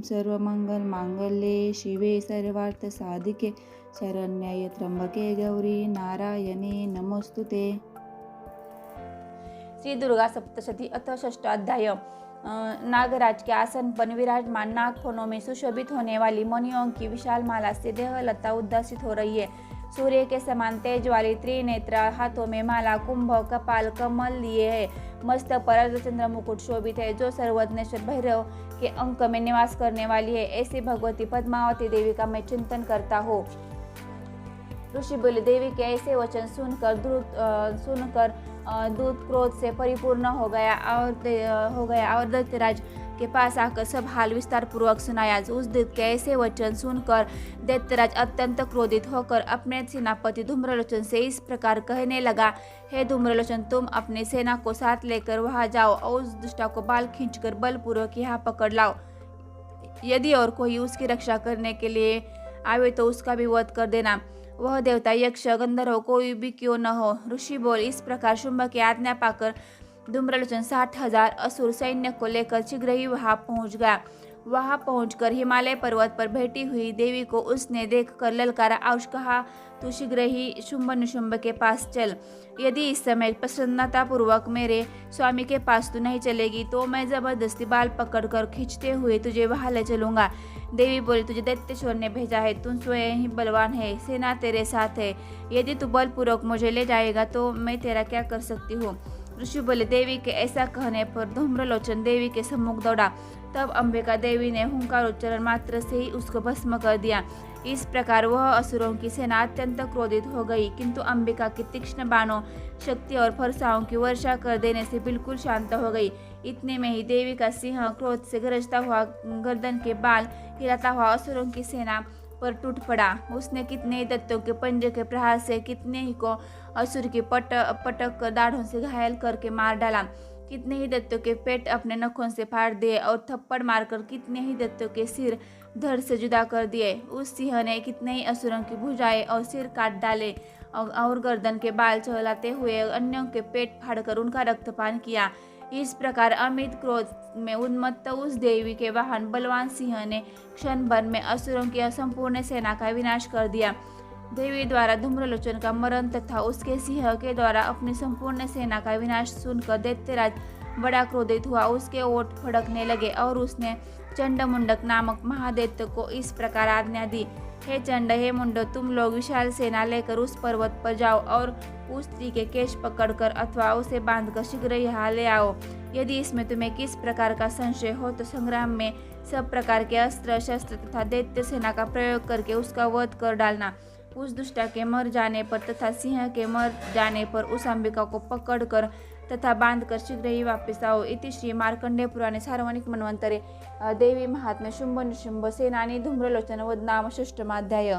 ओम सर्वमंगल मांगल्ये शिवे सर्वार्थ साधिके शरण्याय त्र्यंबके गौरी नारायणे नमोस्तुते। श्री दुर्गा सप्तशती अथ षष्ठाध्याय। नागराज के आसन पर विराजमान नागफनों में सुशोभित होने वाली मणियों की विशाल माला से देहलता उद्भासित हो रही है। सूर्य के समान तेज वाली त्रिनेत्रा, हाथों में माला, कुंभ, कपाल, कमल लिए है। मस्तक पर अर्धचंद्र मुकुट शोभित है, जो सर्वज्ञेश्वर भैरव के अंक में निवास करने वाली है। ऐसी भगवती पद्मावती देवी का मैं चिंतन करता हूँ। ऋषि बोले, देवी के ऐसे वचन सुनकर दूत क्रोध से परिपूर्ण हो गया और दैत्यराज के पास आकर सब हाल विस्तार पूर्वक सुनाया। उस दूत के ऐसे वचन सुनकर दैत्यराज अत्यंत क्रोधित होकर अपने सेनापति धूम्रलोचन से इस प्रकार कहने लगा, हे धूम्रलोचन, तुम अपनी सेना को साथ लेकर वहां जाओ और उस दुष्टा को बाल खींचकर बलपूर्वक यहाँ पकड़ लाओ। यदि और कोई उसकी रक्षा करने के लिए आवे तो उसका भी वध कर देना, वह देवता, यक्ष, गंधर्व कोई भी क्यों न हो। ऋषि बोल, इस प्रकार शुंभ की आज्ञा पाकर धूम्रलोचन 60,000 असुर सैन्य को लेकर शीघ्र ही वहां पहुंच गया। वहां पहुंचकर हिमालय पर्वत पर बैठी हुई देवी को उसने देखकर ललकारा और कहा, तू शीघ्र ही शुंभ निशुंभ के पास चल। यदि इस समय प्रसन्नता पूर्वक मेरे स्वामी के पास तू नहीं चलेगी तो मैं जबरदस्ती बाल पकड़कर खींचते हुए तुझे वहां ले चलूंगा। देवी बोली, तुझे दैत्येश्वर ने भेजा है, तू स्वयं ही बलवान है, सेना तेरे साथ है। यदि तू बलपूर्वक मुझे ले जाएगा तो मैं तेरा क्या कर सकती हूँ। ऋषि बोले, देवी के ऐसा कहने पर धूम्रलोचन देवी के सम्मुख दौड़ा। तब अंबिका देवी ने हुंकारोच्चारण मात्र से ही उसको भस्म कर दिया। इस प्रकार वह असुरों की सेना अत्यंत क्रोधित हो गई, किंतु अंबिका की तीक्ष्ण बाणों, शक्ति और फरसाओं की वर्षा कर देने से बिल्कुल शांत हो गई। इतने में ही देवी का सिंह क्रोध से गरजता हुआ गर्दन के बाल हिलाता हुआ असुरों की सेना पर टूट पड़ा। उसने कितने ही दैत्यों के पंजे के प्रहार से कितने ही को असुर की पटक दाढ़ों से घायल करके मार डाला। कितने ही दैत्यों के पेट अपने नखों से फाड़ दिए और थप्पड़ मारकर कितने ही दैत्यों के सिर धड़ से जुदा कर दिए। उस सिंह ने कितने ही असुरों की भुजाएं और सिर काट डाले और गर्दन के बाल चलाते हुए अन्यों के पेट फाड़कर उनका रक्तपान किया। इस प्रकार अमित क्रोध में उन्मत्त उस देवी के वाहन बलवान सिंह ने क्षण भर में असुरों की संपूर्ण सेना का विनाश कर दिया। देवी द्वारा धूम्रलोचन का मरण तथा उसके सिंह के द्वारा अपनी संपूर्ण सेना का विनाश सुनकर दैत्यराज बड़ा क्रोधित हुआ। उसके ओठ फड़कने लगे और उसने चंडमुंडक नामक महादैत्य को इस प्रकार आज्ञा दी, हे चंड, हे मुंड, तुम लोग विशाल सेना लेकर उस पर्वत पर जाओ और उस स्त्री के केश पकड़कर अथवा उसे बांधकर शीघ्र यहाँ ले आओ। यदि इसमें तुम्हें किस प्रकार का संशय हो तो संग्राम में सब प्रकार के अस्त्र शस्त्र तथा दैत्य सेना का प्रयोग करके उसका वध कर डालना। उस दुष्टा के मर जाने पर तथा सिंह के मर जाने पर उस अंबिका को पकड़कर तथा बांधकर शीघ्र ही वापस आओ। इति श्री मार्कंडेय पुराणे सार्वजनिक मन्वंतरे देवी महात्म्य शुंभ निशुंभ सेनानी धूम्रलोचन वध नाम षष्ठमाध्याय।